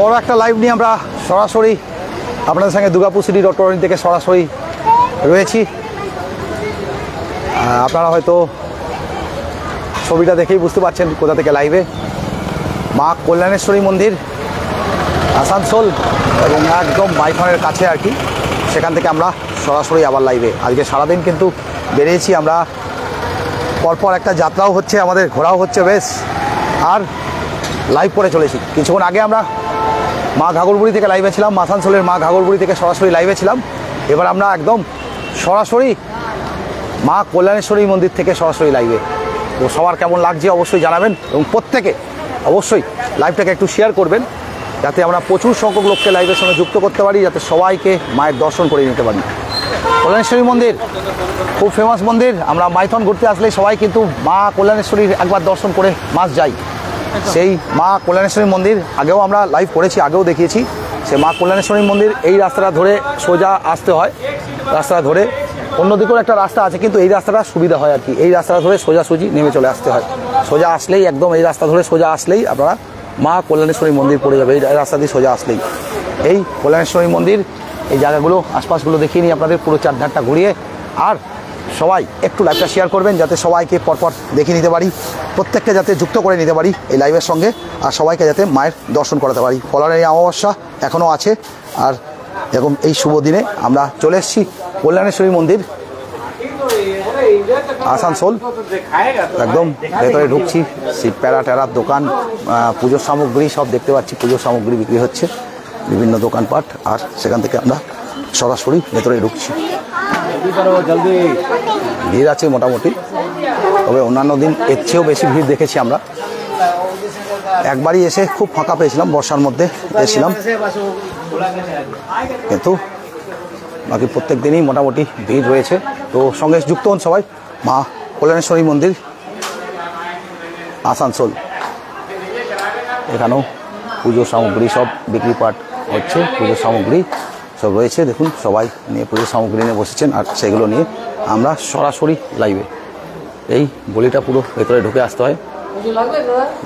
বড় একটা লাইভ নিয়ে আমরা সরাসরি আপনাদের সঙ্গে দুর্গাপুর সিটি রটরনি থেকে সরাসরি রয়েছি। আপনারা হয়তো ছবিটা দেখেই বুঝতে পারছেন কোথা থেকে লাইভে। মা কল্যাণেশ্বরী মন্দির আসানসোল এবং একদম মাইথনের কাছে আর কি, সেখান থেকে আমরা সরাসরি আবার লাইভে। আজকে সারাদিন কিন্তু বেরিয়েছি আমরা, পরপর একটা যাত্রাও হচ্ছে আমাদের, ঘোরাও হচ্ছে বেশ, আর লাইভ করে চলেছি। কিছুক্ষণ আগে আমরা মা ঘাগরবুড়ি থেকে লাইভে ছিলাম, আসানসোলের মা ঘাগরবুড়ি থেকে সরাসরি লাইভে ছিলাম। এবার আমরা একদম সরাসরি মা কল্যাণেশ্বরী মন্দির থেকে সরাসরি লাইভে। তো সবার কেমন লাগছে অবশ্যই জানাবেন এবং প্রত্যেকে অবশ্যই লাইভটাকে একটু শেয়ার করবেন, যাতে আমরা প্রচুর সংখ্যক লোককে লাইভের সঙ্গে যুক্ত করতে পারি, যাতে সবাইকে মায়ের দর্শন করে নিতে পারি। কল্যাণেশ্বরী মন্দির খুব ফেমাস মন্দির। আমরা মাইথন ঘুরতে আসলে সবাই কিন্তু মা কল্যাণেশ্বরীর একবার দর্শন করে মাস যাই। সেই মা কল্যাণেশ্বরী মন্দির আগেও আমরা লাইভ করেছি, আগেও দেখিয়েছি। সে মা কল্যাণেশ্বরী মন্দির এই রাস্তাটা ধরে সোজা আসতে হয়, রাস্তাটা ধরে অন্যদিকেও একটা রাস্তা আছে, কিন্তু এই রাস্তাটা সুবিধা হয় আর কি। এই রাস্তাটা ধরে সোজাসুজি নেমে চলে আসতে হয়। সোজা আসলেই একদম এই রাস্তা ধরে সোজা আসলেই আপনারা মা কল্যাণেশ্বরী মন্দির পড়ে যাবে। এই রাস্তা দিয়ে সোজা আসলেই এই কল্যাণেশ্বরী মন্দির। এই জায়গাগুলো আশপাশগুলো দেখিয়ে নিই আপনাদের পুরো চারধারটা ঘুরিয়ে। আর সবাই একটু লাইভটা শেয়ার করবেন, যাতে সবাইকে পরপর দেখে নিতে পারি, প্রত্যেককে যাতে যুক্ত করে নিতে পারি এই লাইভের সঙ্গে, আর সবাইকে যাতে মায়ের দর্শন করাতে পারি। ফলানের এই অমাবস্যা এখনও আছে, আর এরকম এই শুভ দিনে আমরা চলে এসেছি কল্যাণেশ্বরী মন্দির আসানসোল। একদম ভেতরে ঢুকছি, সেই প্যারা ট্যারার দোকান, পুজোর সামগ্রী সব দেখতে পাচ্ছি। পুজোর সামগ্রী বিক্রি হচ্ছে, বিভিন্ন দোকানপাট, আর সেখান থেকে আমরা সরাসরি ভেতরে ঢুকছি। ভিড় আছে মোটামুটি, তবে অন্যান্য দিন এর চেয়েও বেশি ভিড় দেখেছি আমরা। একবারই এসে খুব ফাঁকা পেয়েছিলাম, বর্ষার মধ্যে এসেছিলাম, কিন্তু বাকি প্রত্যেক দিনই মোটামুটি ভিড় রয়েছে। তো সঙ্গে যুক্ত হন সবাই। মা কল্যাণেশ্বরী মন্দির আসানসোল, এখানেও পুজোর সামগ্রী সব বিক্রিপাট হচ্ছে। পুজোর সামগ্রী সব রয়েছে, দেখুন সবাই নিয়ে পুজোর সামগ্রী নিয়ে বসেছেন, আর সেগুলো নিয়ে আমরা সরাসরি লাইভে। এই গলিটা পুরো ভেতরে ঢুকে আসতে হয়,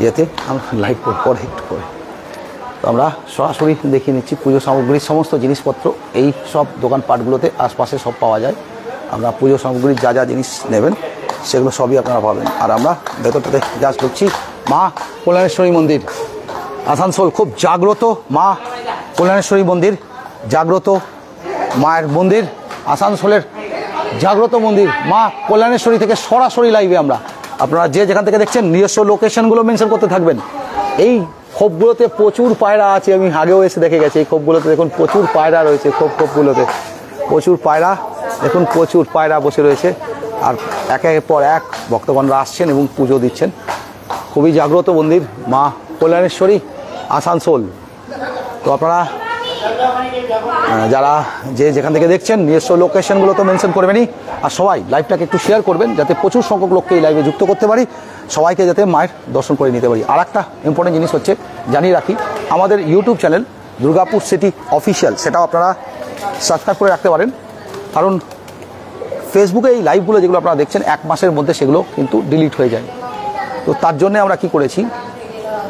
ইয়েতে আমরা লাইভ পরে একটু করে। তো আমরা সরাসরি দেখিয়ে নিচ্ছি পুজো সামগ্রীর সমস্ত জিনিসপত্র। এই সব দোকানপাটগুলোতে আশপাশে সব পাওয়া যায়। আমরা পুজো সামগ্রীর যা যা জিনিস নেবেন সেগুলো সবই আপনারা পাবেন। আর আমরা ভেতরটাতে যা ঢুকছি মা কল্যাণেশ্বরী মন্দির আসানসোল। খুব জাগ্রত মা কল্যাণেশ্বরী মন্দির, জাগ্রত মায়ের মন্দির, আসানসোলের জাগ্রত মন্দির মা কল্যাণেশ্বরী থেকে সরাসরি লাইভে আমরা। আপনারা যে যেখান থেকে দেখছেন নিজস্ব লোকেশনগুলো মেনশন করতে থাকবেন। এই খোপগুলোতে প্রচুর পায়রা আছে, আমি আগেও এসে দেখে গেছি। এই খোপগুলোতে দেখুন প্রচুর পায়রা রয়েছে, খোপগুলোতে প্রচুর পায়রা, দেখুন প্রচুর পায়রা বসে রয়েছে। আর একের পর এক ভক্তগণরা আসছেন এবং পুজো দিচ্ছেন। খুবই জাগ্রত মন্দির মা কল্যাণেশ্বরী আসানসোল। তো আপনারা যারা যে যেখান থেকে দেখছেন নিজস্ব লোকেশনগুলো তো মেনশন করবেনই, আর সবাই লাইভটাকে একটু শেয়ার করবেন, যাতে প্রচুর সংখ্যক লোককে এই লাইভে যুক্ত করতে পারি, সবাইকে যাতে মায়ের দর্শন করে নিতে পারি। আর একটা ইম্পর্টেন্ট জিনিস হচ্ছে, জানিয়ে রাখি, আমাদের YouTube channel Durgapur city official, সেটাও আপনারা সাবস্ক্রাইব করে রাখতে পারেন। কারণ ফেসবুকে এই লাইভগুলো যেগুলো আপনারা দেখছেন 1 মাসের মধ্যে সেগুলো কিন্তু ডিলিট হয়ে যায়। তো তার জন্য আমরা কি করেছি,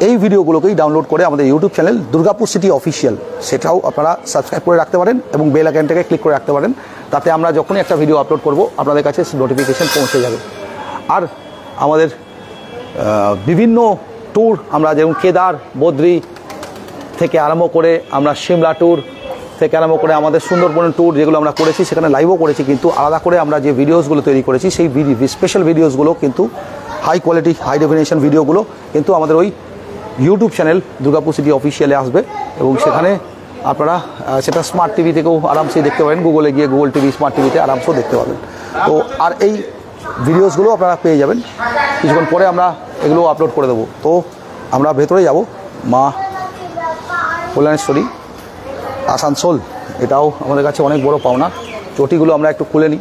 এই ভিডিওগুলোকেই ডাউনলোড করে আমাদের YouTube channel Durgapur city official, সেটাও আপনারা সাবস্ক্রাইব করে রাখতে পারেন এবং বেল আইকনটাকে ক্লিক করে রাখতে পারেন। তাতে আমরা যখনই একটা ভিডিও আপলোড করব আপনাদের কাছে নোটিফিকেশন পৌঁছে যাবে। আর আমাদের বিভিন্ন ট্যুর, আমরা যেমন কেদার বদ্রী থেকে আরম্ভ করে আমরা সিমলা ট্যুর থেকে আরম্ভ করে আমাদের সুন্দরবনের ট্যুর যেগুলো আমরা করেছি, সেখানে লাইভও করেছি। কিন্তু আলাদা করে আমরা যে ভিডিওসগুলো তৈরি করেছি, সেই স্পেশাল ভিডিওসগুলো কিন্তু হাই কোয়ালিটি হাই ডেফিনেশন ভিডিওগুলো কিন্তু আমাদের ওই ইউটিউব চ্যানেল দুর্গাপুর সিটি অফিসিয়ালে আসবে, এবং সেখানে আপনারা সেটা স্মার্ট টিভি থেকেও আরামসে দেখতে পাবেন। গুগলে গিয়ে গুগল টিভি, স্মার্ট টিভিতে আরামসেও দেখতে পাবেন। তো আর এই ভিডিওসগুলো আপনারা পেয়ে যাবেন, কিছুক্ষণ পরে আমরা এগুলো আপলোড করে দেবো। তো আমরা ভেতরে যাব মা কল্যাণেশ্বরী আসানসোল, এটাও আমাদের কাছে অনেক বড় পাওনা। চটিগুলো আমরা একটু খুলে নিই,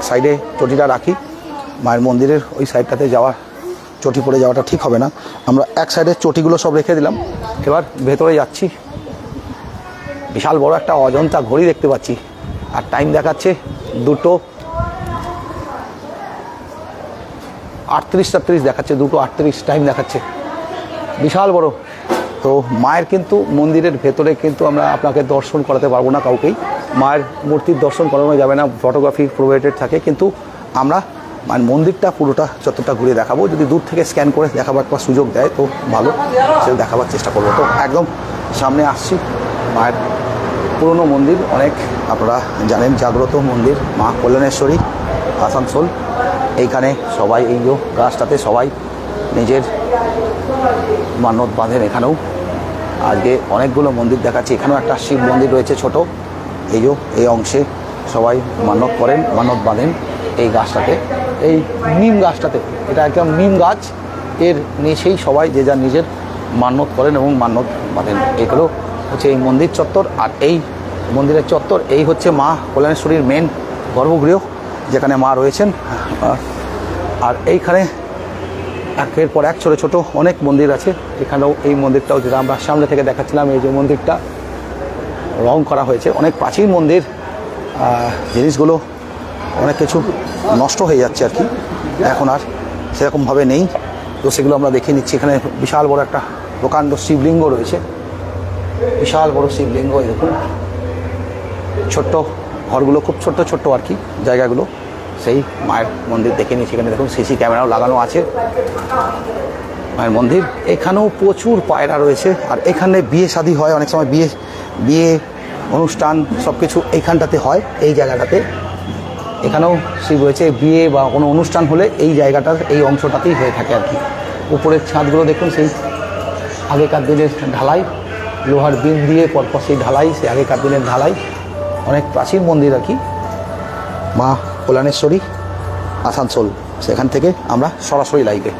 সাইডে চটিটা রাখি। মায়ের মন্দিরের ওই সাইডটাতে যাওয়া, চটি পরে যাওয়াটা ঠিক হবে না। আমরা এক সাইডে চটিগুলো সব রেখে দিলাম। এবার ভেতরে যাচ্ছি। বিশাল বড় একটা অজন্তা ঘড়ি দেখতে পাচ্ছি, আর টাইম দেখাচ্ছে 2:38 দেখাচ্ছে, 2:38 টাইম দেখাচ্ছে। বিশাল বড় তো মায়ের কিন্তু মন্দিরের ভেতরে কিন্তু আমরা আপনাকে দর্শন করাতে পারবো না কাউকেই, মায়ের মূর্তির দর্শন করানো যাবে না, ফটোগ্রাফি প্রোভাইডেড থাকে, কিন্তু আমরা মায়ের মন্দিরটা পুরোটা যতটা ঘুরে দেখাবো। যদি দূর থেকে স্ক্যান করে দেখাবার একটা সুযোগ দেয় তো ভালো, সেটা দেখাবার চেষ্টা করবো। তো একদম সামনে আসছি মায়ের পুরনো মন্দির, অনেক আপনারা জানেন জাগ্রত মন্দির মা কল্যাণেশ্বরী আসানসোল। এইখানে সবাই এই গাছটাতে সবাই নিজের মানত বাঁধেন। এখানেও আজকে অনেকগুলো মন্দির দেখাচ্ছি, এখানেও একটা শিব মন্দির রয়েছে ছোট, এই অংশে সবাই মানত করেন, মানত বাঁধেন এই গাছটাতে, এই নিম গাছটাতে। এটা একদম নিম গাছ, এর নিচেই সবাই যে যার নিজের মানত করেন এবং মানত বাঁধেন। এগুলো হচ্ছে এই মন্দির চত্বর। আর এই মন্দিরের চত্বর এই হচ্ছে মা কল্যাণেশ্বরীর মেন গর্ভগৃহ, যেখানে মা রয়েছেন। আর এইখানে একের পর এক ছোটো ছোটো অনেক মন্দির আছে। এখানেও এই মন্দিরটাও যেটা আমরা সামনে থেকে দেখাচ্ছিলাম, এই যে মন্দিরটা রং করা হয়েছে, অনেক প্রাচীন মন্দির। জিনিসগুলো অনেক কিছু নষ্ট হয়ে যাচ্ছে আর কি, এখন আর সেরকমভাবে নেই। তো সেগুলো আমরা দেখে নিচ্ছি। এখানে বিশাল বড় একটা প্রকাণ্ড শিবলিঙ্গ রয়েছে, বিশাল বড় শিবলিঙ্গ। এরকম ছোট্ট ঘরগুলো খুব ছোট্ট ছোট্ট আর কি জায়গাগুলো, সেই মায়ের মন্দির দেখে নিচ্ছি। এখানে দেখুন সিসি ক্যামেরাও লাগানো আছে মায়ের মন্দির। এখানেও প্রচুর পায়রা রয়েছে। আর এখানে বিয়ে শাদী হয়, অনেক সময় বিয়ে অনুষ্ঠান সব কিছু এইখানটাতে হয়, এই জায়গাটাতে। এখানেও শিব রয়েছে, বিয়ে বা কোনো অনুষ্ঠান হলে এই জায়গাটার এই অংশটাতেই হয়ে থাকে আর কি। উপরের ছাদগুলো দেখুন সেই আগেকার দিনের ঢালাই, লোহার বিম দিয়ে পরপর সেই ঢালাই, সেই আগেকার দিনের ঢালাই, অনেক প্রাচীন মন্দির আর কি মা কল্যাণেশ্বরী আসানসোল। সেখান থেকে আমরা সরাসরি লাইভে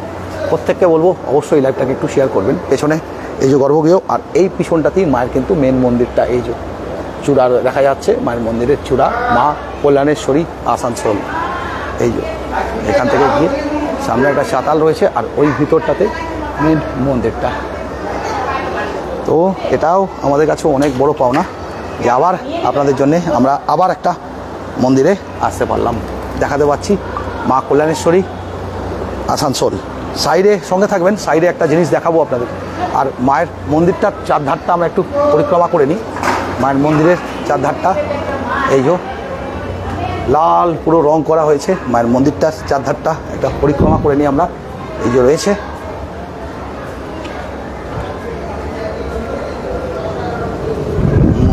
প্রত্যেককে বলবো অবশ্যই লাইভটাকে একটু শেয়ার করবেন। পেছনে এই যে গর্ভগৃহ, আর এই পিছনটাতেই মায়ের কিন্তু মেন মন্দিরটা, এই যে চূড়া দেখা যাচ্ছে মায়ের মন্দিরের চূড়া, মা কল্যাণেশ্বরী আসানসোল। এই যে এখান থেকে গিয়ে সামনে একটা চাতাল রয়েছে, আর ওই ভিতরটাতে মেন মন্দিরটা। তো এটাও আমাদের কাছে অনেক বড় পাওনা যে আবার আপনাদের জন্যে আমরা আবার একটা মন্দিরে আসতে পারলাম, দেখাতে পাচ্ছি মা কল্যাণেশ্বরী আসানসোল। সাইডে সঙ্গে থাকবেন, সাইডে একটা জিনিস দেখাবো আপনাদের। আর মায়ের মন্দিরটার চারধারটা আমরা একটু পরিক্রমা করে নিই। মায়ের মন্দিরের চারধারটা এই যে লাল পুরো রং করা হয়েছে, মায়ের মন্দিরটার চারধারটা একটা পরিক্রমা করে নিই আমরা। এই যে রয়েছে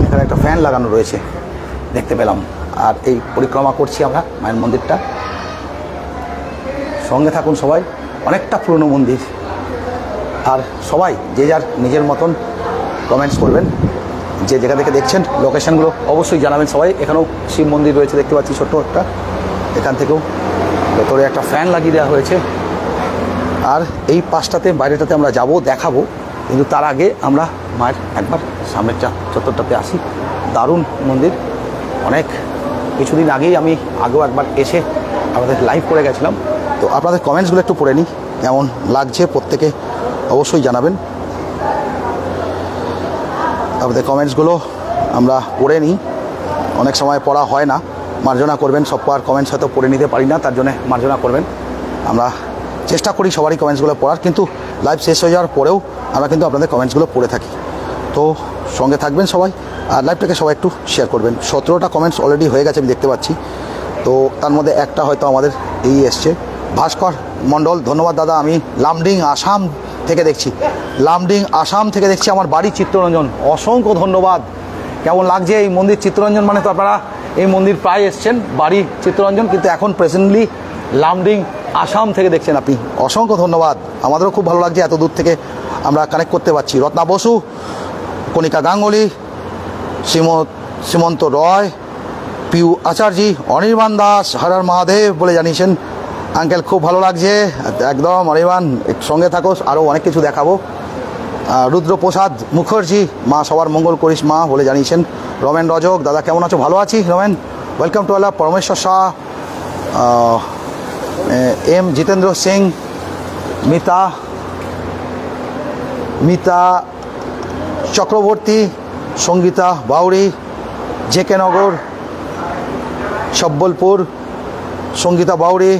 এখানে একটা ফ্যান লাগানো রয়েছে দেখতে পেলাম। আর এই পরিক্রমা করছি আমরা মায়ের মন্দিরটা, সঙ্গে থাকুন সবাই। অনেকটা পুরনো মন্দির, আর সবাই যে যার নিজের মতন কমেন্টস করবেন, যে জায়গা থেকে দেখছেন লোকেশনগুলো অবশ্যই জানাবেন সবাই। এখানেও শিব মন্দির রয়েছে দেখতে পাচ্ছি ছোট্ট একটা, এখান থেকেও ভেতরে একটা ফ্যান লাগিয়ে দেওয়া হয়েছে। আর এই পাশটাতে বাইরেটাতে আমরা যাব, দেখাবো, কিন্তু তার আগে আমরা মায়ের একবার সামনের চত্বরটাতে আসি। দারুণ মন্দির, অনেক কিছুদিন আগেই আমি আগেও একবার এসে আমাদের লাইভ করে গেছিলাম। তো আপনাদের কমেন্টসগুলো একটু পড়ে নিই, কেমন লাগছে প্রত্যেকে অবশ্যই জানাবেন। আপনাদের কমেন্টসগুলো আমরা পড়ে নিই, অনেক সময় পড়া হয় না, মার্জনা করবেন। সব আর কমেন্টস হয়তো পড়ে নিতে পারি না, তার জন্য মার্জনা করবেন। আমরা চেষ্টা করি সবারই কমেন্টসগুলো পড়ার, কিন্তু লাইভ শেষ হয়ে যাওয়ার পরেও আমরা কিন্তু আপনাদের কমেন্টসগুলো পড়ে থাকি। তো সঙ্গে থাকবেন সবাই, আর লাইভটাকে সবাই একটু শেয়ার করবেন। 17টা কমেন্টস অলরেডি হয়ে গেছে আমি দেখতে পাচ্ছি। তো তার মধ্যে একটা হয়তো আমাদের এই এসছে, ভাস্কর মণ্ডল, ধন্যবাদ দাদা। আমি লামডিং আসাম থেকে দেখছি, লামডিং আসাম থেকে দেখছি, আমার বাড়ি চিত্তরঞ্জন। অসংখ্য ধন্যবাদ। কেমন লাগছে এই মন্দির চিত্তরঞ্জন? মানে তো আপনারা এই মন্দির প্রায় এসছেন, বাড়ি চিত্তরঞ্জন, কিন্তু এখন প্রেজেন্টলি লামডিং আসাম থেকে দেখছেন আপনি। অসংখ্য ধন্যবাদ, আমাদেরও খুব ভালো লাগছে এত দূর থেকে আমরা কানেক্ট করতে পারছি। রত্না বসু, কণিকা গাঙ্গুলি, সীমন্ত রয়, পিউ আচার্যি, অনির্বাণ দাস, হর মহাদেব বলে জানিয়েছেন। আঙ্কেল খুব ভালো লাগছে একদম, অনির্বাণ সঙ্গে থাকো, আরও অনেক কিছু দেখাবো। রুদ্রপ্রসাদ মুখার্জি, মা সবার মঙ্গল করিস মা বলে জানিয়েছেন। রমেন রজক, দাদা কেমন আছো? ভালো আছি রমেন, ওয়েলকাম টু আল্লাহ। পরমেশ্বর শাহ, এম জিতেন্দ্র সিং, মিতা চক্রবর্তী, সঙ্গীতা বাউরি, জেকে নগর, সব্বলপুর, সঙ্গীতা বাউরি,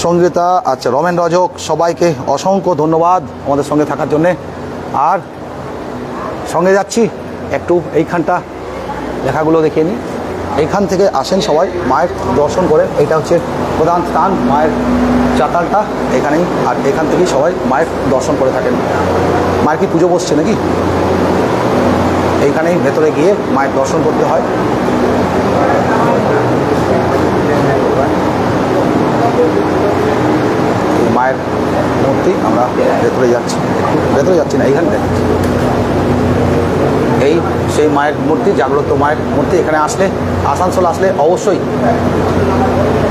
সঙ্গীতা, আচ্ছা রমেন রজক, সবাইকে অসংখ্য ধন্যবাদ আমাদের সঙ্গে থাকার জন্যে। আর সঙ্গে যাচ্ছি, একটু এইখানটা লেখাগুলো দেখিয়ে নিই। এইখান থেকে আসেন সবাই, মায়ের দর্শন করেন। এটা হচ্ছে প্রধান স্থান, মায়ের চাতালটা এখানেই, আর এখান থেকেই সবাই মায়ের দর্শন করে থাকেন। মায়ের কি পুজো বসছে নাকি? এইখানেই ভেতরে গিয়ে মায়ের দর্শন করতে হয়। মায়ের মূর্তি, আমরা ভেতরে যাচ্ছি না, এইখানে দেখাচ্ছি। এই সেই মায়ের মূর্তি, জাগ্রত মায়ের মূর্তি। এখানে আসলে, আসানসোল আসলে অবশ্যই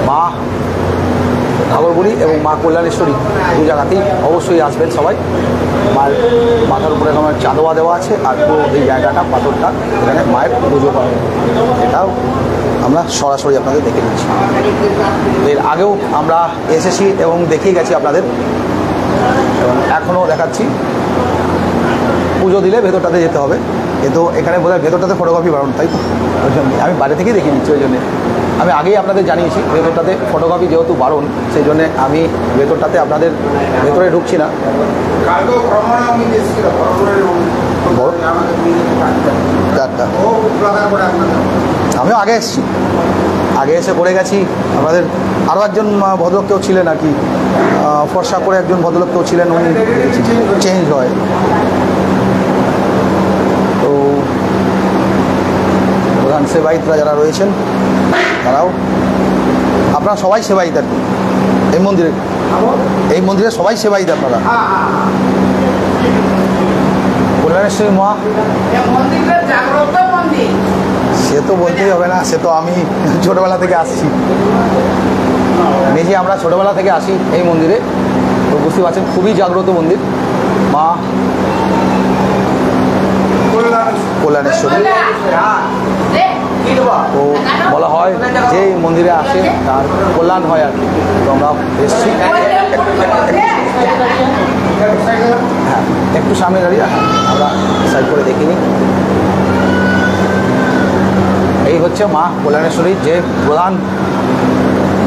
মা ঘাগরবুড়ি এবং মা কল্যাণেশ্বরী দু জায়গাতেই অবশ্যই আসবেন সবাই। মায়ের মাথার উপরে আমার চাঁদোয়া দেওয়া আছে, আর পুরো এই জায়গাটা পাথরটা, এখানে মায়ের পুজো করা, এটাও আমরা সরাসরি আপনাদের দেখে দিচ্ছি। এর আগেও আমরা এসেছি এবং দেখিয়ে গেছি আপনাদের, এবং এখনও দেখাচ্ছি। পুজো দিলে ভেতরটাতে যেতে হবে, কিন্তু এখানে বোধহয় ভেতরটাতে ফটোগ্রাফি বারণ, তাই তো? ওই জন্য আমি বাইরে থেকেই দেখিয়ে দিচ্ছি। ওই জন্যে আমি আগেই আপনাদের জানিয়েছি, ভেতরটাতে ফটোগ্রাফি যেহেতু বারণ, সেই জন্যে আমি ভেতরটাতে আপনাদের ভেতরে ঢুকছি না। আমিও আগে এসেছি, আগে এসে পড়ে গেছি। আমাদের আরও একজন ভদ্রলোক কেউ ছিলেন আর কি, ফর্সা করে একজন ভদ্রলোক কেউ ছিলেন, উনি চেঞ্জ হয়। তো প্রধান সেবায়িতরা যারা রয়েছেন তারাও, আপনারা সবাই সেবায়িত আর কি এই মন্দিরে সবাই সেবায়িত আপনারা। কল্যাণেশ্বরী মা সে তো বলতেই হবে না, সে তো আমি ছোটোবেলা থেকে আসছি, নিজে আমরা ছোটোবেলা থেকে আসি এই মন্দিরে। তো বুঝতে পারছেন, খুবই জাগ্রত মন্দির মা কল্যাণেশ্বরী। তো বলা হয় যে এই মন্দিরে আসে তার কল্যাণ হয় আর কি। তো আমরা এসেছি, হ্যাঁ একটু সামনে দাঁড়িয়ে আমরা সাইড করে দেখিনি। এই হচ্ছে মা কল্যাণেশ্বরীর যে প্রধান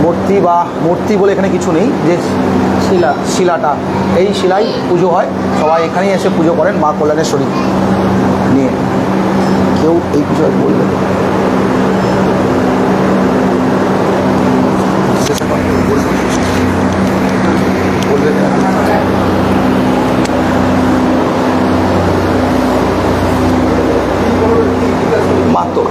মূর্তি, বা মূর্তি বলে এখানে কিছু নেই, যে শিলাটা, এই শিলাই পুজো হয়। সবাই এখানেই এসে পুজো করেন মা কল্যাণেশ্বরী নিয়ে। কেউ এই পুজো বলবে মাতো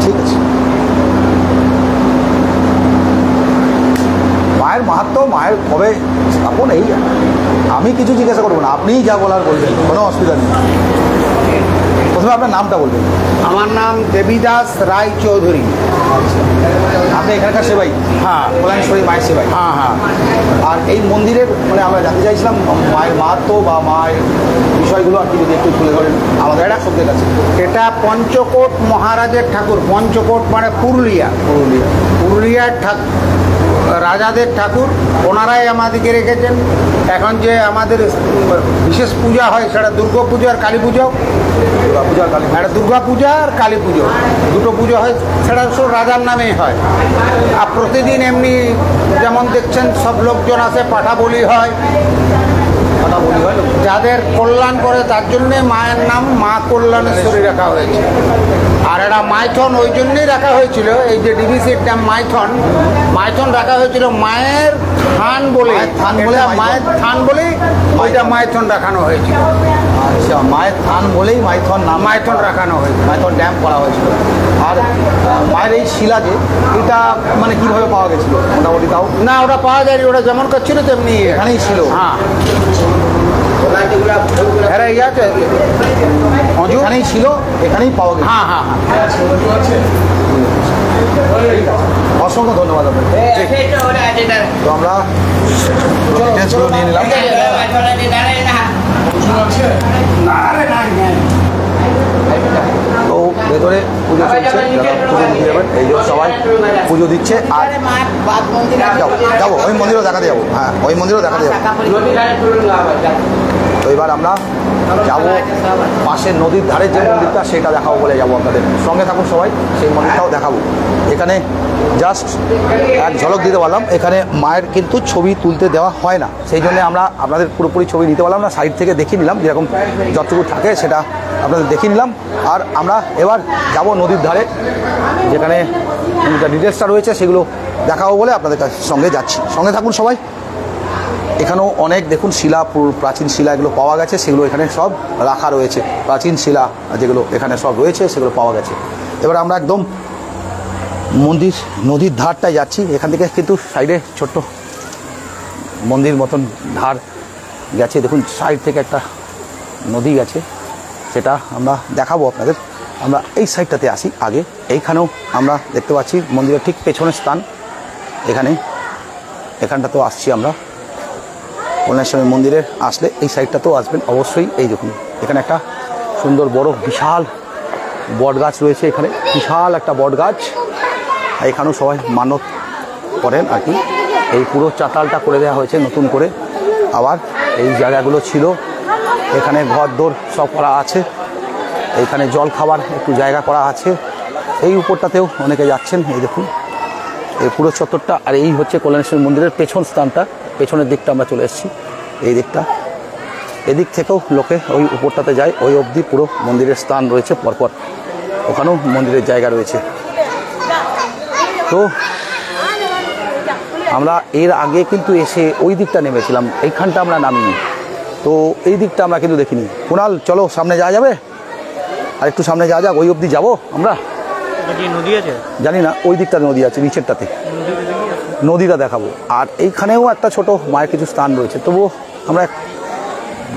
ঠিক আছে। মায়ের মাহাত্ম্য, মায়ের কবে স্থাপন, এই আমি কিছু জিজ্ঞাসা করবো না, আপনিই যা বলার বলবেন, কোনো অসুবিধা নেই। প্রথমে আপনার নামটা বলবেন। আমার নাম দেবীদাস রায় চৌধুরী। আপনি এখানকার সেবাই? হ্যাঁ, কল্যাণেশ্বরী মায়ের সেবাই। হ্যাঁ হ্যাঁ। আর এই মন্দিরের মানে আমরা জানতে চাইছিলাম মায়ের মাহাত্ম্য বা মায়ের বিষয়গুলো আর কি যদি একটু তুলে ধরেন আমাদের একটা শব্দের কাছে। এটা পঞ্চকোট মহারাজের ঠাকুর। পঞ্চকোট মানে পুরুলিয়ার ঠাকুর, রাজাদের ঠাকুর। ওনারাই আমাদেরকে রেখেছেন। এখন যে আমাদের বিশেষ পূজা হয় সেটা দুর্গা পুজো আর কালী পুজো। একটা দুর্গা পূজা আর কালী পুজো, দুটো পুজো হয়, সেটা সব রাজার নামেই হয়। আর প্রতিদিন এমনি যেমন দেখছেন সব লোকজন আসে, পাঠা বলি হয়। যাদের কল্যাণ করে তার জন্যে মায়ের নাম মা কল্যাণেশ্বরী রাখা হয়েছে। আর এটা মাইথন ওই জন্যই রাখা হয়েছিল, এই যে ডিভিসির নাম মাইথন রাখা হয়েছিল মায়ের থান বলে, মায়ের থান বলেই ওইটা মাইথন রাখানো হয়েছিল। আচ্ছা, মায়ের থান বলেই মাইথন রাখানো হয়েছে, মাইথন ড্যাম করা হয়েছিল। আর মায়ের এই শিলা যে, এটা মানে কীভাবে পাওয়া গেছিলো মোটামুটি? তাও না, ওটা পাওয়া যায়নি, ওটা যেমন করছিল তেমনি এখানেই ছিল। হ্যাঁ, এখানেই ছিল, এখানেই পাওয়া গেছে। হ্যাঁ হ্যাঁ হ্যাঁ। অসংখ্য ধন্যবাদ আপনাকে। তো আমরা ডিটেলসগুলো নিয়ে নিলাম। তো ভেতরে পুজো চলছে, যারা পুজো দিতে যাবেন এই যে সবাই পুজো দিচ্ছে। আর যাবো ওই মন্দিরও দেখাতে যাবো। হ্যাঁ, ওই মন্দিরও দেখাতে যাবো। তো এবার আমরা যাবো পাশের নদীর ধারে যে মন্দিরটা সেটা দেখাবো বলে যাবো আপনাদের সঙ্গে থাকুন সবাই, সেই মন্দিরটাও দেখাবো। এখানে জাস্ট এক ঝলক দিতে পারলাম, এখানে মায়ের কিন্তু ছবি তুলতে দেওয়া হয় না, সেই জন্য আমরা আপনাদের পুরোপুরি ছবি নিতে পারলাম না, সাইড থেকে দেখিয়ে নিলাম যেরকম যতটুকু থাকে সেটা আপনাদের দেখিয়ে নিলাম। আর আমরা এবার যাব নদীর ধারে যেখানে ডিটেলসটা রয়েছে সেগুলো দেখাবো বলে আপনাদের সঙ্গে যাচ্ছি, সঙ্গে থাকুন সবাই। এখানেও অনেক দেখুন শিলা, প্রাচীন শিলা এগুলো পাওয়া গেছে, সেগুলো এখানে সব রাখা রয়েছে, প্রাচীন শিলা যেগুলো এখানে সব রয়েছে সেগুলো পাওয়া গেছে। এবার আমরা একদম নদীর ধারটায় যাচ্ছি, এখান থেকে কিন্তু সাইডে ছোট্ট মন্দির মতন ধার গেছে, দেখুন সাইড থেকে একটা নদী গেছে, সেটা আমরা দেখাবো আপনাদের। আমরা এই সাইডটাতে আসি আগে, এইখানেও আমরা দেখতে পাচ্ছি মন্দিরের ঠিক পেছনের স্থান, এখানটাতেও আসছি আমরা। কল্যাণেশ্বরী মন্দিরে আসলে এই সাইডটাতেও আসবেন অবশ্যই। এই দেখুন এখানে একটা সুন্দর বড় বিশাল বট গাছ রয়েছে, এখানে বিশাল একটা বট গাছ, এখানেও সবাই মানত করেন আর কি। এই পুরো চাতালটা করে দেওয়া হয়েছে নতুন করে, আবার এই জায়গাগুলো ছিল, এখানে ঘরদোর সব করা আছে, এইখানে জল খাবার একটু জায়গা করা আছে, এই উপরটাতেও অনেকে যাচ্ছেন। এই দেখুন এই পুরো চত্বরটা, আর এই হচ্ছে কল্যাণেশ্বরী মন্দিরের পেছন স্থানটা, পেছনের দিকটা আমরা চলে এসেছি, এই দিকটা, এদিক থেকেও লোকে ওই উপরটাতে যায়, ওই অবধি পুরো মন্দিরের স্থান রয়েছে পরপর, ওখানেও মন্দিরের জায়গা রয়েছে। তো আমরা এর আগে কিন্তু এসে ওই দিকটা নেমেছিলাম, এইখানটা আমরা নামিনি, তো এই দিকটা আমরা কিন্তু দেখিনি। কুণাল চলো সামনে যাওয়া যাবে, আর একটু সামনে যাওয়া যাক, ওই অবধি যাবো আমরা। নদী আছে জানি না, ওই দিকটাতে নদী আছে, নিচেরটাতে নদীটা দেখাবো। আর এইখানেও একটা ছোট মায়ের কিছু স্থান রয়েছে, তবুও আমরা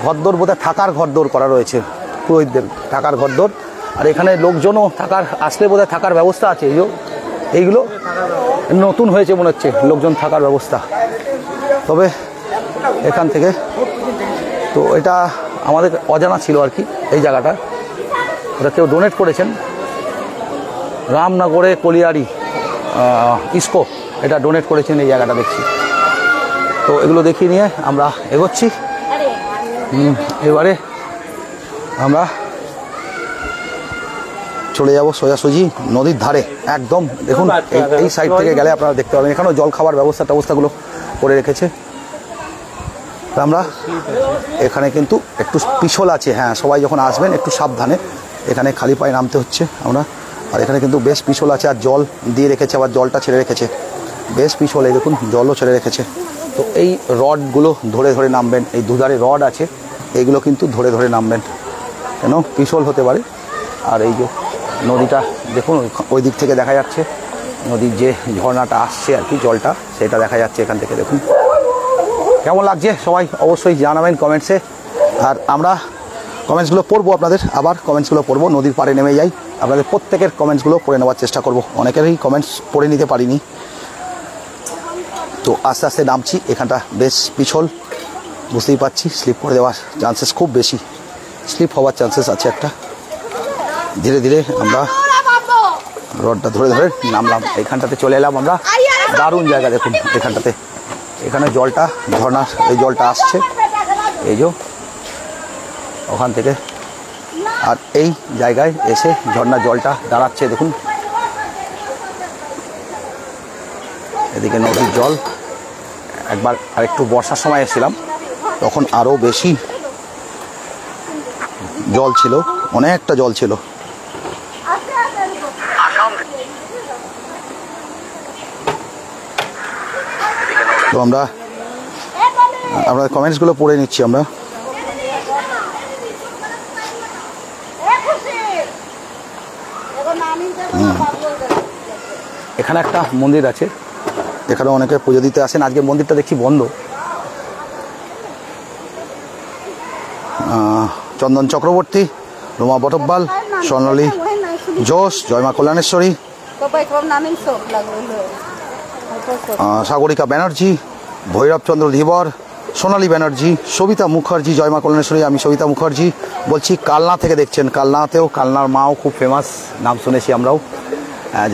ঘরদোর বোধহয় থাকার ঘরদোর করা রয়েছে, পুরোহিতদের থাকার ঘরদোর, আর এখানে লোকজনও থাকার আসলে বোধহয় থাকার ব্যবস্থা আছে। এইগুলো নতুন হয়েছে মনে হচ্ছে লোকজন থাকার ব্যবস্থা, তবে এখান থেকে তো এটা আমাদের অজানা ছিল আর কি। এই জায়গাটা ওটা কেউ ডোনেট করেছেন, রামনগরে কলিয়ারি ইস্কো এটা ডোনেট করেছেন এই জায়গাটা দেখছি। তো এগুলো দেখিয়ে নিয়ে আমরা এগোচ্ছি। এবারে আমরা চলে যাব সোজাসুজি নদীর ধারে একদম। দেখুন এই সাইড থেকে গেলে আপনারা দেখতে পাবেন এখানেও জল খাবার ব্যবস্থাগুলো করে রেখেছে। আমরা এখানে কিন্তু একটু পিছল আছে, হ্যাঁ সবাই যখন আসবেন একটু সাবধানে, এখানে খালি পায়ে নামতে হচ্ছে আমরা। আর এখানে কিন্তু বেশ পিছল আছে, আর জল দিয়ে রেখেছে, আবার জলটা ছেড়ে রেখেছে, বেশ পিছল, এই দেখুন জলও ছেড়ে রেখেছে। তো এই রডগুলো ধরে ধরে নামবেন, এই দুধারে রড আছে, এইগুলো কিন্তু ধরে ধরে নামবেন, কেন পিছল হতে পারে। আর এই যে নদীটা দেখুন ওই দিক থেকে দেখা যাচ্ছে, নদীর যে ঝর্ণাটা আসছে আর কি জলটা, সেটা দেখা যাচ্ছে এখান থেকে। দেখুন কেমন লাগছে সবাই অবশ্যই জানাবেন কমেন্টসে। আর আমরা কমেন্টসগুলো পড়বো আপনাদের, আবার কমেন্টসগুলো পড়বো, নদীর পাড়ে নেমে যাই, আপনাদের প্রত্যেকের কমেন্টসগুলো পড়ে নেওয়ার চেষ্টা করব। অনেকেরই কমেন্টস পড়ে নিতে পারিনি, তো আস্তে আস্তে নামছি। এখানটা বেশ পিছল, বুঝতেই পারছি, স্লিপ করে দেওয়ার চান্সেস খুব বেশি, স্লিপ হওয়ার চান্সেস আছে একটা। ধীরে ধীরে আমরা রডটা ধরে ধরে নামলাম, এইখানটাতে চলে এলাম আমরা। দারুণ জায়গা দেখুন এখানটাতে, এখানে জলটা ঝর্ণার এই জলটা আসছে, এই যে ওখান থেকে, আর এই জায়গায় এসে ঝর্ণার জলটা দাঁড়াচ্ছে দেখুন। এদিকে নদীর জল, একবার আরেকটু বর্ষার সময় এসেছিলাম তখন আরও বেশি জল ছিল, অনেকটা জল ছিল। তো আমরা আপনার কমেন্টসগুলো পড়ে নিচ্ছি আমরা। এখানে একটা মন্দির আছে, এখানে অনেকে পুজো দিতে আসেন। আজকে মন্দিরটা দেখি বন্ধ। চন্দন চক্রবর্তী, রোমা বটব্বাল, স্বর্ণালী জোশ, জয়মা কল্যাণেশ্বরী, সাগরিকা ব্যানার্জি, ভৈরবচন্দ্র ধীবর, সোনালী ব্যানার্জি, সবিতা মুখার্জি, জয়মা কল্যাণেশ্বরী। আমি সবিতা মুখার্জি বলছি, কালনা থেকে দেখছেন। কালনাতেও, কালনার মাও খুব ফেমাস, নাম শুনেছি আমরাও,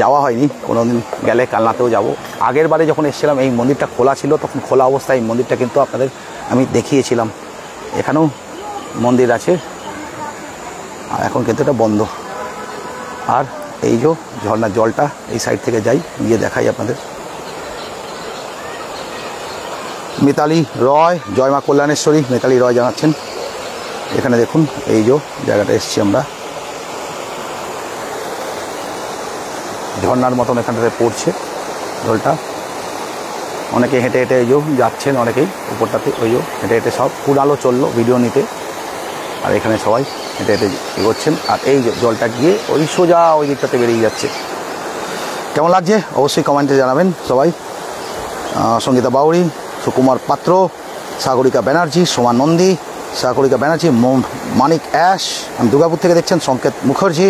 যাওয়া হয়নি, কোনো দিন গেলে কালনাতেও যাব। আগের বারে যখন এসেছিলাম এই মন্দিরটা খোলা ছিল, তখন খোলা অবস্থায় এই মন্দিরটা কিন্তু আপনাদের আমি দেখিয়েছিলাম। এখানেও মন্দির আছে, আর এখন কিন্তু এটা বন্ধ। আর এই যে ঝর্ণার জলটা এই সাইড থেকে যাই, গিয়ে দেখাই আপনাদের। মিতালি রয়, জয় মা কল্যাণেশ্বরী, মিতালি রয় জানাচ্ছেন। এখানে দেখুন এই যে জায়গাটা এসছি আমরা, ঝর্ণার মতন এখানটাতে পড়ছে জলটা। অনেকে হেঁটে হেঁটে এই যে যাচ্ছেন, অনেকেই উপরটাতে ওই যে হেঁটে হেঁটে সব ফুল আলো চললো ভিডিও নিতে, আর এখানে সবাই হেঁটে হেঁটে এগোচ্ছেন। আর এই জলটা গিয়ে ওই সোজা ওই দিকটাতে বেরিয়ে যাচ্ছে। কেমন লাগছে অবশ্যই কমেন্টে জানাবেন সবাই। সঙ্গীতা বাউরি, সুকুমার পাত্র, সাগরিকা ব্যানার্জি, সোমা নন্দী, সাগরিকা ব্যানার্জি, মানিক অ্যাশ, আমি দুর্গাপুর থেকে দেখছেন, সংকেত মুখার্জি,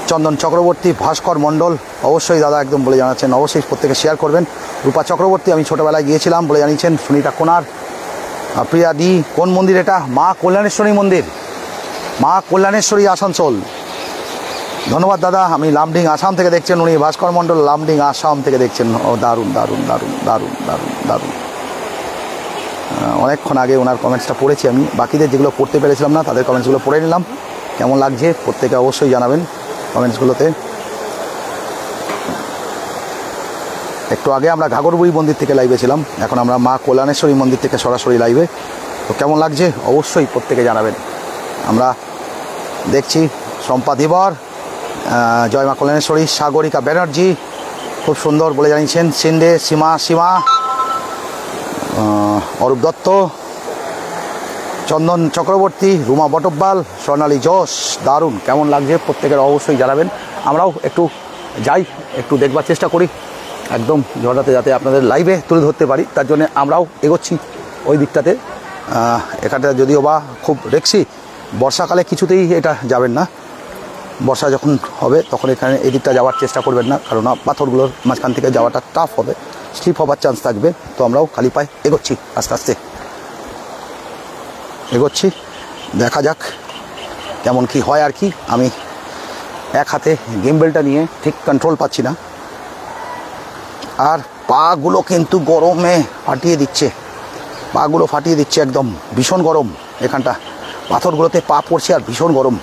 চন্দন চক্রবর্তী, ভাস্কর মণ্ডল, অবশ্যই দাদা একদম বলে জানাচ্ছেন, অবশ্যই প্রত্যেকে শেয়ার করবেন। রূপা চক্রবর্তী, আমি ছোটোবেলায় গিয়েছিলাম বলে জানিয়েছেন। সুনিতা কোনার, প্রিয়া ডি, কোন মন্দির এটা? মা কল্যাণেশ্বরী মন্দির, মা কল্যাণেশ্বরী আসানসোল। ধন্যবাদ দাদা, আমি লামডিং আসাম থেকে দেখছেন উনি, ভাস্কর মণ্ডল লামডিং আসাম থেকে দেখছেন। ও দারুণ দারুণ দারুণ দারুণ দারুণ দারুণ। অনেকক্ষণ আগে ওনার কমেন্টসটা পড়েছি আমি, বাকিদের যেগুলো পড়তে পেরেছিলাম না তাদের কমেন্টসগুলো পড়ে নিলাম। কেমন লাগছে প্রত্যেকে অবশ্যই জানাবেন কমেন্টসগুলোতে। একটু আগে আমরা ঘাগরবুড়ি মন্দির থেকে লাইভে ছিলাম, এখন আমরা মা কল্যাণেশ্বরী মন্দির থেকে সরাসরি লাইভে। তো কেমন লাগছে অবশ্যই প্রত্যেকে জানাবেন। আমরা দেখছি শম্পা ধীবর, জয় মা কল্যাণেশ্বরী, সাগরিকা ব্যানার্জি খুব সুন্দর বলে জানিয়েছেন। সিন্ডে, সীমা, অরূপ দত্ত, চন্দন চক্রবর্তী, রুমা বটব্বাল, স্বর্ণালী যশ, দারুণ। কেমন লাগছে প্রত্যেকের অবশ্যই জানাবেন। আমরাও একটু যাই, একটু দেখবার চেষ্টা করি একদম ঝড়াতে, যাতে আপনাদের লাইভে তুলে ধরতে পারি, তার জন্য আমরাও এগোচ্ছি ওই দিকটাতে। এখানটা যদিও বা খুব রিস্কি, বর্ষাকালে কিছুতেই এটা যাবেন না, বর্ষা যখন হবে তখন এখানে এই দিকটা যাওয়ার চেষ্টা করবেন না, কারণ পাথরগুলোর মাঝখান থেকে যাওয়াটা টাফ হবে, স্লিপ হবার চান্স থাকবে। তো আমরাও খালি পায়ে এগোচ্ছি, আস্তে আস্তে এগোচ্ছি, দেখা যাক কেমন কি হয় আর কি। আমি এক হাতে গিম্বেলটা নিয়ে ঠিক কন্ট্রোল পাচ্ছি না, আর পাগুলো কিন্তু গরমে ফাটিয়ে দিচ্ছে, পাগুলো ফাটিয়ে দিচ্ছে একদম, ভীষণ গরম এখানটা, পাথরগুলোতে পা পড়ছে আর ভীষণ গরম,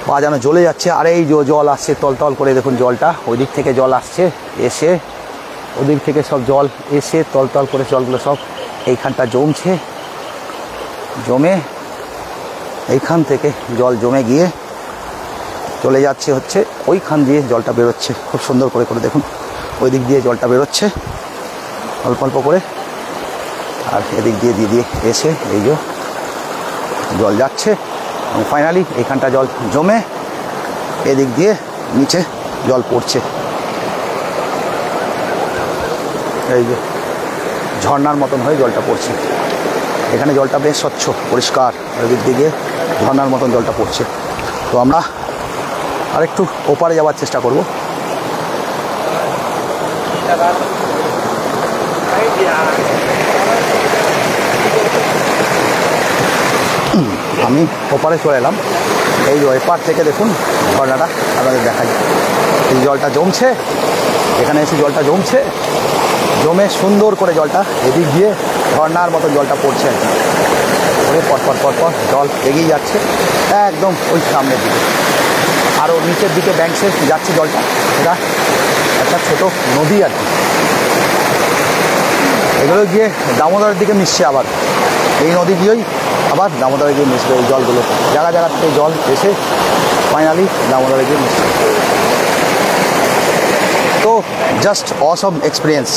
পা যেন জ্বলে যাচ্ছে। আর এই জল আসছে তলতল করে, দেখুন জলটা ওই দিক থেকে জল আসছে, এসে ওদিক থেকে সব জল এসে তলতল করে জলগুলো সব এইখানটা জমছে, জমে এইখান থেকে জল জমে গিয়ে চলে যাচ্ছে হচ্ছে ওইখান দিয়ে জলটা বেরোচ্ছে খুব সুন্দর করে করে দেখুন, ওই দিক দিয়ে জলটা বেরোচ্ছে অল্প অল্প করে, আর এদিক দিয়ে দিয়ে এসে এই যে জল যাচ্ছে এবং ফাইনালি এইখানটা জল জমে এদিক দিয়ে নিচে জল পড়ছে। এই যে ঝর্ণার মতন হয়ে জলটা পড়ছে, এখানে জলটা বেশ স্বচ্ছ পরিষ্কার, এদিক দিকে ঝর্ণার মতন জলটা পড়ছে। তো আমরা আরেকটু ওপারে যাওয়ার চেষ্টা করব। আমি ওপারে চলে এলাম, এই যে এপার থেকে দেখুন ঝর্ণাটা আপনাদের দেখাই, এই জলটা জমছে, এখানে এসে জলটা জমছে, জমে সুন্দর করে জলটা এদিক দিয়ে ঝর্ণার মতো জলটা পড়ছে, পরপর পরপর জল এগিয়ে যাচ্ছে একদম ওই সামনের দিকে, আরও নিচের দিকে ব্যাংকসে যাচ্ছে জলটা, এটা একটা ছোটো নদী আর কি, এগুলো গিয়ে দামোদরের দিকে মিশছে, আবার এই নদী দিয়েই আবার দামোদরে গিয়ে মিশবে এই জলগুলো, জায়গা জায়গা থেকে জল এসে ফাইনালি দামোদরে গিয়ে মিশছে। তো জাস্ট অসম এক্সপিরিয়েন্স,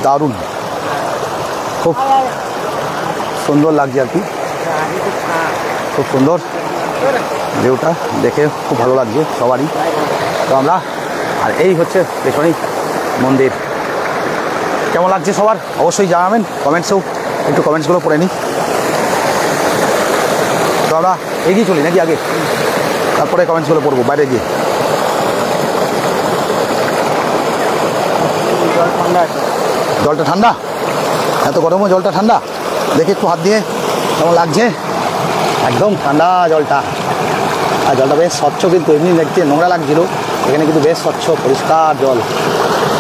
দারুণ, খুব সুন্দর লাগছে আর কি, খুব সুন্দর ভিউটা দেখে খুব ভালো লাগছে সবারই। তো আমরা আর এই হচ্ছে পেছনেই মন্দির, কেমন লাগছে সবার অবশ্যই জানাবেন কমেন্টসেও, একটু কমেন্টসগুলো পড়ে নিই। তো আমরা এগিয়ে চলি নাকি আগে, তারপরে কমেন্টসগুলো পড়বো বাইরে গিয়ে। জলটা ঠান্ডা, এত গরমও জলটা ঠান্ডা, দেখি একটু হাত দিয়ে কেমন লাগছে, একদম ঠান্ডা জলটা, আর জলটা বেশ স্বচ্ছ, কিন্তু এমনি দেখতে নোংরা লাগছিল, এখানে কিন্তু বেশ স্বচ্ছ পরিষ্কার জল,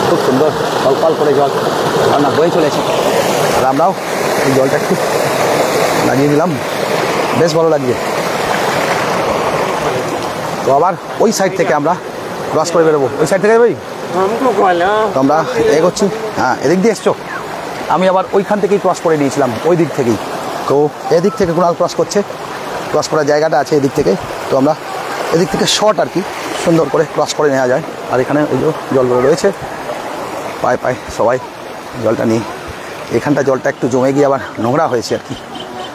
খুব সুন্দর কল করে জল ঝর্ণা বয়ে চলেছে। আর আমরাও এই জলটা একটু লাগিয়ে দিলাম, বেশ ভালো লাগছে। তো আবার ওই সাইড থেকে আমরা ক্রস করে বেরোবো। ওই সাইড থেকে ভাই তো আমরা এগোচ্ছি। হ্যাঁ, এদিক দিয়ে এসছো, আমি আবার ওইখান থেকেই ক্রস করে নিয়েছিলাম, ওই দিক থেকেই। তো এদিক থেকে কুণাল ক্রস করছে, ক্রস করার জায়গাটা আছে এদিক থেকে। তো আমরা এদিক থেকে শর্ট আর কি সুন্দর করে ক্রস করে নেওয়া যায়। আর এখানে ওই যে জলগুলো রয়েছে, পায়ে পায়ে সবাই জলটা নিয়ে, এখানটা জলটা একটু জমে গিয়ে আবার নোংরা হয়েছে আর কি,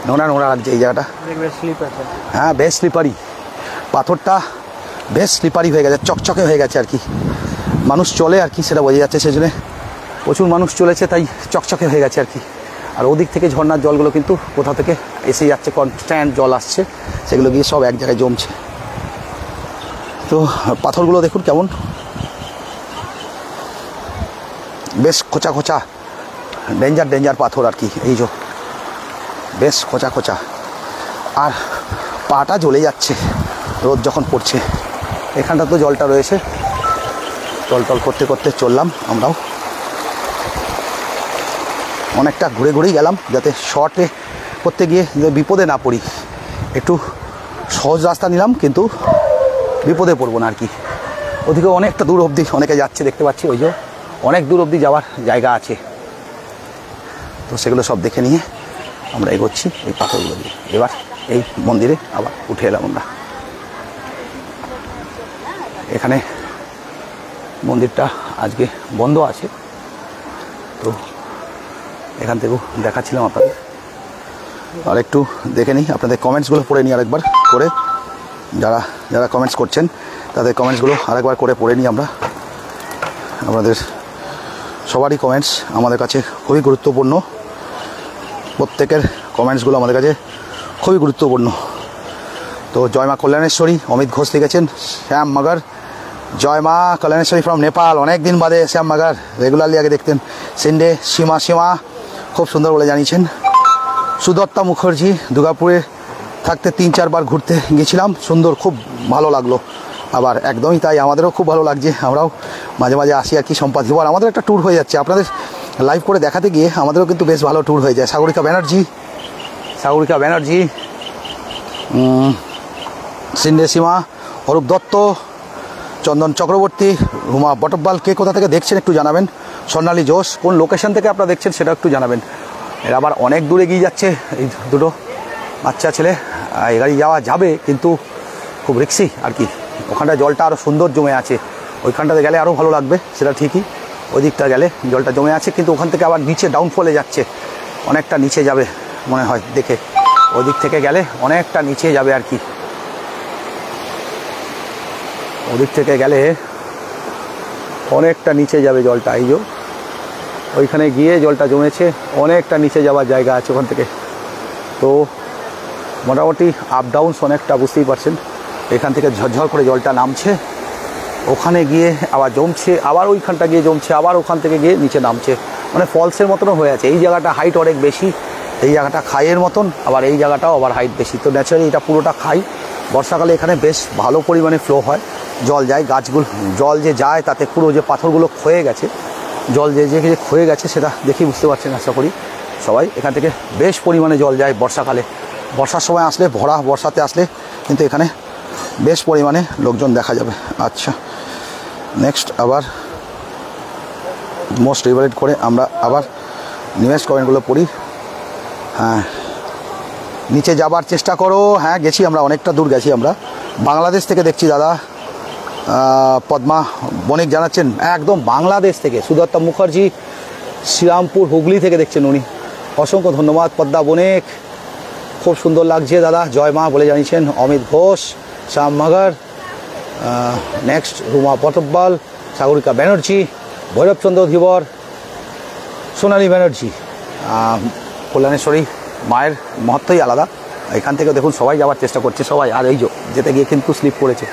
নোংরা নোংরা লাগছে এই জায়গাটা। হ্যাঁ, বেশ স্লিপারি, পাথরটা বেশ স্লিপারি হয়ে গেছে, চকচকে হয়ে গেছে আর কি। মানুষ চলে আর কি, সেটা বোঝা যাচ্ছে, সেজন্য প্রচুর মানুষ চলেছে, তাই চকচকে হয়ে গেছে আর কি। আর ওদিক থেকে ঝর্নার জলগুলো কিন্তু কোথা থেকে এসে যাচ্ছে, কনস্ট্যান্ট জল আসছে, সেগুলো গিয়ে সব এক জায়গায় জমছে। তো পাথরগুলো দেখুন কেমন বেশ খোঁচা খোঁচা, ডেঞ্জার ডেঞ্জার পাথর আর কি, এই যে বেশ খোঁচা খোঁচা। আর পাটা জ্বলে যাচ্ছে রোদ যখন পড়ছে। এখানটা তো জলটা রয়েছে, টল টল করতে করতে চললাম আমরাও। অনেকটা ঘুরে ঘুরেই গেলাম যাতে শর্টে করতে গিয়ে বিপদে না পড়ি। একটু সহজ রাস্তা নিলাম কিন্তু বিপদে পড়বো না আর কি। ওদিকে অনেকটা দূর অবধি অনেকে যাচ্ছে দেখতে পাচ্ছি, ওই যে অনেক দূর অবধি যাওয়ার জায়গা আছে। তো সেগুলো সব দেখে নিয়ে আমরা এগোচ্ছি এই পাথরগুলো দিয়ে। এবার এই মন্দিরে আবার উঠে এলাম আমরা। এখানে মন্দিরটা আজকে বন্ধ আছে, তো এখান থেকেও দেখাচ্ছিলাম আপনাদের। আর একটু দেখে নিই, আপনাদের কমেন্টসগুলো পড়ে নিই আরেকবার করে, যারা যারা কমেন্টস করছেন তাদের কমেন্টসগুলো আরেকবার করে পড়ে নিই আমরা। আমাদের সবারই কমেন্টস আমাদের কাছে খুবই গুরুত্বপূর্ণ, প্রত্যেকের কমেন্টসগুলো আমাদের কাছে খুবই গুরুত্বপূর্ণ। তো জয় মা কল্যাণেশ্বরী, অমিত ঘোষ লিখেছেন। শ্যাম মাগার, জয় মা কল্যাণেশ্বরী ফ্রম নেপাল, অনেক দিন বাদে শ্যাম মাগার, রেগুলারলি আগে দেখতেন। সিন্ডে সীমা সীমা খুব সুন্দর বলে জানিয়েছেন। সুদত্তা মুখার্জি, দুর্গাপুরে থাকতে 3-4 বার ঘুরতে গেছিলাম, সুন্দর, খুব ভালো লাগলো। আবার একদমই তাই, আমাদেরও খুব ভালো লাগছে, আমরাও মাঝে মাঝে আসি আর কি সম্পাদিত। এবার আমাদের একটা ট্যুর হয়ে যাচ্ছে, আপনাদের লাইভ করে দেখাতে গিয়ে আমাদেরও কিন্তু বেশ ভালো ট্যুর হয়ে যায়। সাগরিকা ব্যানার্জি, সাগরিকা ব্যানার্জি, সিন্ডে সীমা, অরূপ দত্ত, চন্দন চক্রবর্তী, রুমা বটব্বাল, কে কোথা থেকে দেখছেন একটু জানাবেন। স্বর্ণালী জোশ, কোন লোকেশন থেকে আপনারা দেখছেন সেটা একটু জানাবেন। এরা আবার অনেক দূরে এগিয়ে যাচ্ছে, এই দুটো বাচ্চা ছেলে। এই গাড়ি যাওয়া যাবে কিন্তু খুব রিক্সি আর কি। ওখানটা জলটা আরও সুন্দর জমে আছে, ওইখানটাতে গেলে আরও ভালো লাগবে, সেটা ঠিকই। ওই দিকটা গেলে জলটা জমে আছে, কিন্তু ওখান থেকে আবার নিচে ডাউনফলে যাচ্ছে, অনেকটা নিচে যাবে মনে হয় দেখে। ওই দিক থেকে গেলে অনেকটা নিচে যাবে আর কি, ওদিক থেকে গেলে অনেকটা নিচে যাবে জলটা। এই যে ওইখানে গিয়ে জলটা জমেছে, অনেকটা নিচে যাওয়ার জায়গা আছে ওখান থেকে। তো মোটামুটি আপ ডাউনস অনেকটা, বুঝতেই পারছেন। এখান থেকে ঝরঝর করে জলটা নামছে, ওখানে গিয়ে আবার জমছে, আবার ওইখানটা গিয়ে জমছে, আবার ওখান থেকে গিয়ে নিচে নামছে, মানে ফলসের মতনও হয়ে আছে। এই জায়গাটা হাইট অনেক বেশি, এই জায়গাটা খাইয়ের মতন, আবার এই জায়গাটাও আবার হাইট বেশি। তো ন্যাচারালি এটা পুরোটা খাই। বর্ষাকালে এখানে বেশ ভালো পরিমাণে ফ্লো হয়, জল যায়, গাছগুলো জল যে যায় তাতে পুরো যে পাথরগুলো ক্ষয়ে গেছে, জল যে ক্ষয়ে গেছে সেটা দেখেই বুঝতে পারছেন আশা করি সবাই। এখান থেকে বেশ পরিমাণে জল যায় বর্ষাকালে, বর্ষার সময় আসলে, ভরা বর্ষাতে আসলে কিন্তু এখানে বেশ পরিমাণে লোকজন দেখা যাবে। আচ্ছা, নেক্সট আবার মোস্ট ফেভারিট করে আমরা আবার নিমেষ কমেন্টগুলো পড়ি। হ্যাঁ, নিচে যাবার চেষ্টা করো। হ্যাঁ, গেছি আমরা, অনেকটা দূর গেছি আমরা। বাংলাদেশ থেকে দেখছি দাদা, পদ্মা বণিক জানাচ্ছেন একদম বাংলাদেশ থেকে। সুদত্তা মুখার্জি শ্রীরামপুর হুগলি থেকে দেখছেন উনি, অসংখ্য ধন্যবাদ পদ্মা বণিক, খুব সুন্দর লাগছে দাদা, জয় মা বলে জানিয়েছেন। অমিত ঘোষ, শ্যাম মাগার, নেক্সট রুমা বটব্বাল, সাগরিকা ব্যানার্জি, ভৈরবচন্দ্র ধীবর, সোনালী ব্যানার্জি। কল্যাণেশ্বরী মায়ের মহত্বই আলাদা। এখান থেকে দেখুন সবাই যাওয়ার চেষ্টা করছে সবাই। আর এই যেতে গিয়ে কিন্তু স্লিপ করেছে,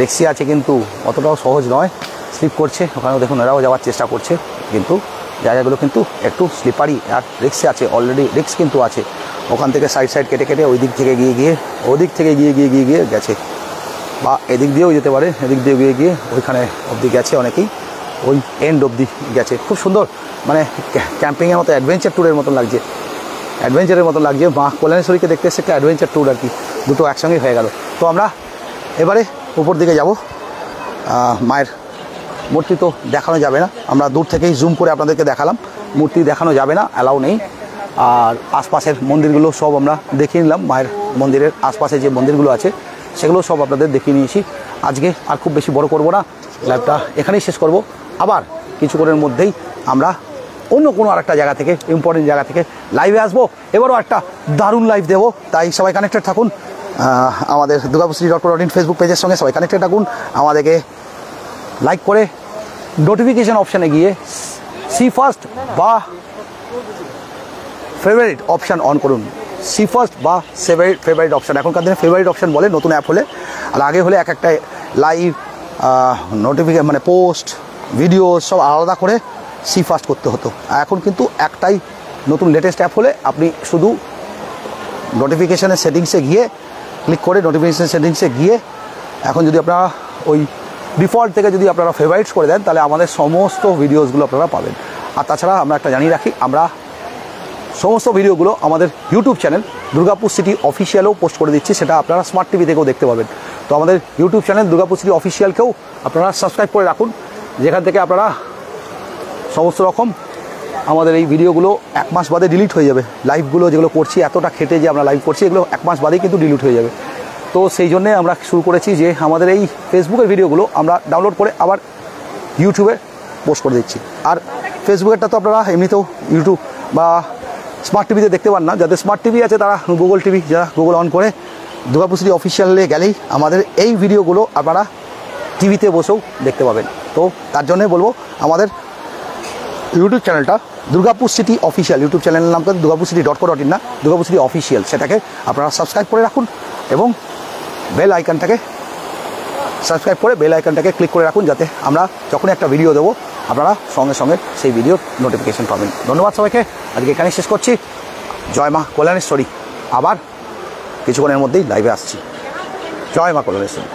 রিক্সি আছে কিন্তু অতটাও সহজ নয়, স্লিপ করছে। ওখানেও দেখুন এরাও যাওয়ার চেষ্টা করছে, কিন্তু জায়গাগুলো কিন্তু একটু স্লিপারি আর রিক্সে আছে, অলরেডি রিক্স কিন্তু আছে। ওখান থেকে সাইড কেটে কেটে ওই দিক থেকে গিয়ে ওদিক থেকে গিয়ে গেছে, বা এদিক দিয়েও যেতে পারে, এদিক দিয়ে গিয়ে ওইখানে অবধি গেছে অনেকেই, ওই এন্ড অবধি গেছে। খুব সুন্দর, মানে ক্যাম্পিংয়ের মতো, অ্যাডভেঞ্চার ট্যুরের মতন লাগছে। অ্যাডভেঞ্চারের মতো লাগছে, মা কল্যাণেশ্বরীকে দেখতে এসে একটা অ্যাডভেঞ্চার ট্যুর আর কি, দুটো একসঙ্গে হয়ে গেল। তো আমরা এবারে উপর দিকে যাব। মায়ের মূর্তি তো দেখানো যাবে না, আমরা দূর থেকেই জুম করে আপনাদেরকে দেখালাম, মূর্তি দেখানো যাবে না, অ্যালাউ নেই। আর আশপাশের মন্দিরগুলো সব আমরা দেখিয়ে নিলাম, মায়ের মন্দিরের আশপাশে যে মন্দিরগুলো আছে সেগুলো সব আপনাদের দেখিয়ে নিয়েছি। আজকে আর খুব বেশি বড় করব না, লাইভটা এখানেই শেষ করব। আবার কিছুক্ষণের মধ্যেই আমরা অন্য কোনো আরেকটা জায়গা থেকে, ইম্পর্টেন্ট জায়গা থেকে লাইভে আসবো। এবারও একটা দারুণ লাইভ দেবো, তাই সবাই কানেক্টেড থাকুন। আমাদের durgapurcity.co.in ফেসবুক পেজের সঙ্গে সবাই কানেক্টেড থাকুন। আমাদেরকে লাইক করে নোটিফিকেশান অপশানে গিয়ে সি ফার্স্ট বা ফেভারিট অপশান অন করুন। সি ফার্স্ট বা ফেভারিট অপশান, এখনকার দিনে ফেভারিট অপশান বলে নতুন অ্যাপ হলে, আর আগে হলে এক একটা লাইভ নোটিফিকেশন মানে পোস্ট ভিডিও সব আলাদা করে সি ফার্স্ট করতে হতো। এখন কিন্তু একটাই নতুন লেটেস্ট অ্যাপ হলে আপনি শুধু নোটিফিকেশানের সেটিংসে গিয়ে ক্লিক করে নোটিফিকেশান সেটিংসে গিয়ে এখন যদি আপনারা ওই ডিফল্ট থেকে যদি আপনারা ফেভারিটস করে দেন তাহলে আমাদের সমস্ত ভিডিওসগুলো আপনারা পাবেন। আর তাছাড়া আমরা একটা জানিয়ে রাখি, আমরা সমস্ত ভিডিওগুলো আমাদের ইউটিউব চ্যানেল দুর্গাপুর সিটি অফিসিয়ালেও পোস্ট করে দিচ্ছি, সেটা আপনারা স্মার্ট টিভি থেকেও দেখতে পাবেন। তো আমাদের ইউটিউব চ্যানেল দুর্গাপুর সিটি অফিসিয়ালকেও আপনারা সাবস্ক্রাইব করে রাখুন, যেখান থেকে আপনারা সমস্ত রকম আমাদের এই ভিডিওগুলো 1 মাস বাদে ডিলিট হয়ে যাবে। লাইভগুলো যেগুলো করছি, এতটা খেটে যে আমরা লাইভ করছি, এগুলো 1 মাস বাদেই কিন্তু ডিলিট হয়ে যাবে। তো সেই জন্যে আমরা শুরু করেছি যে আমাদের এই ফেসবুকের ভিডিওগুলো আমরা ডাউনলোড করে আবার ইউটিউবে পোস্ট করে দিচ্ছি। আর ফেসবুকেরটা তো আপনারা এমনিতেও ইউটিউব বা স্মার্ট টিভিতে দেখতে পান না, যাদের স্মার্ট টিভি আছে তারা গুগল টিভি, যারা গুগল অন করে দুর্গাপুর সিটি অফিসিয়ালে গেলেই আমাদের এই ভিডিওগুলো আপনারা টিভিতে বসেও দেখতে পাবেন। তো তার জন্যে বলবো আমাদের ইউটিউব চ্যানেলটা দুর্গাপুর সিটি অফিসিয়াল, ইউটিউব চ্যানেলের নাম কিন্তু durgapurcity.co.in না, দুর্গাপুর সিটি অফিসিয়াল, সেটাকে আপনারা সাবস্ক্রাইব করে রাখুন এবং বেল আইকনটাকে সাবস্ক্রাইব করে বেল আইকনটাকে ক্লিক করে রাখুন, যাতে আমরা যখনই একটা ভিডিও দেবো আপনারা সঙ্গে সঙ্গে সেই ভিডিওর নোটিফিকেশন পাবেন। ধন্যবাদ সবাইকে, আজকে এখানেই শেষ করছি। জয় মা কল্যাণেশ্বরী, আবার কিছুক্ষণের মধ্যেই লাইভে আসছি। জয় মা কল্যাণেশ্বরী।